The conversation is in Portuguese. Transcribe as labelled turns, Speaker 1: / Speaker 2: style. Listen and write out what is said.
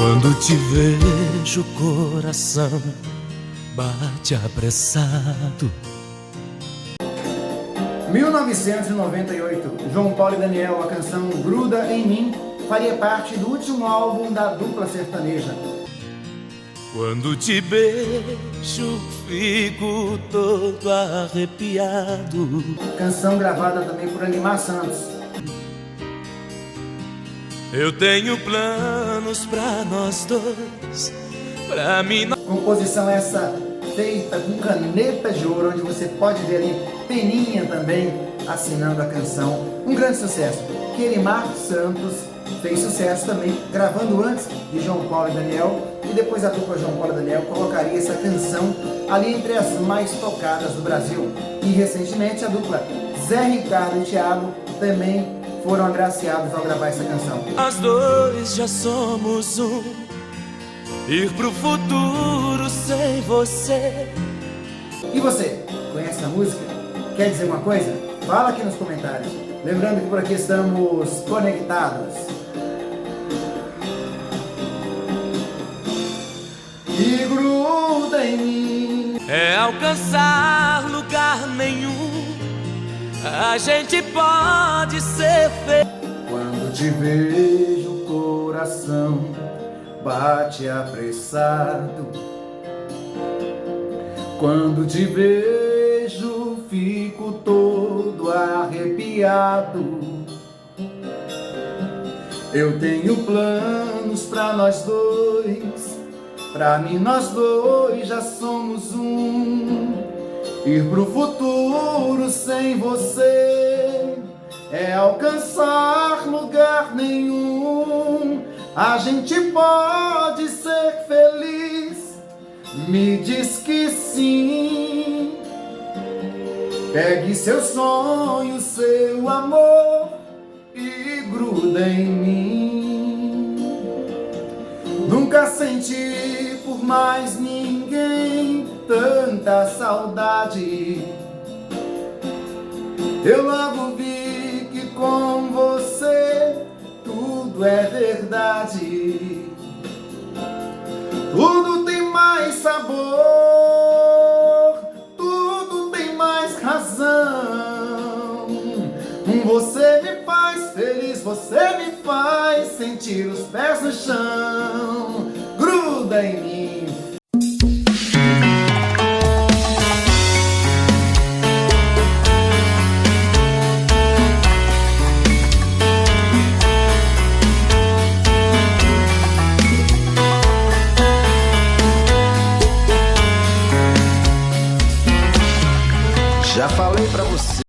Speaker 1: Quando te vejo, o coração bate apressado.
Speaker 2: 1998, João Paulo e Daniel, a canção Gruda em Mim, faria parte do último álbum da dupla sertaneja.
Speaker 1: Quando te beijo, fico todo arrepiado.
Speaker 2: Canção gravada também por Alimar Santos.
Speaker 1: Eu tenho planos pra nós dois, pra mim.
Speaker 2: Composição essa feita com caneta de ouro, onde você pode ver ali Peninha também assinando a canção. Um grande sucesso, que Alimar Santos fez sucesso também, gravando antes de João Paulo e Daniel, e depois a dupla João Paulo e Daniel colocaria essa canção ali entre as mais tocadas do Brasil. E recentemente a dupla Zé Ricardo e Thiago também foram agraciados ao gravar essa canção.
Speaker 1: Nós dois já somos um, ir pro futuro sem você.
Speaker 2: E você, conhece a música? Quer dizer uma coisa? Fala aqui nos comentários. Lembrando que por aqui estamos conectados. E gruda em mim.
Speaker 1: É alcançar lugar nenhum, a gente pode ser feliz.
Speaker 2: Quando te vejo, o coração bate apressado. Quando te vejo, fico todo arrepiado. Eu tenho planos pra nós dois, pra mim nós dois já somos um. Ir pro futuro sem você é alcançar lugar nenhum. A gente pode ser feliz, me diz que sim. Pegue seu sonho, seu amor e gruda em mim. Nunca senti por mais ninguém tanta saudade. Eu logo vi que com você tudo é verdade. Tudo tem mais sabor, tudo tem mais razão. Você me faz feliz, você me faz sentir os pés no chão. Gruda em mim.
Speaker 3: Já falei pra você.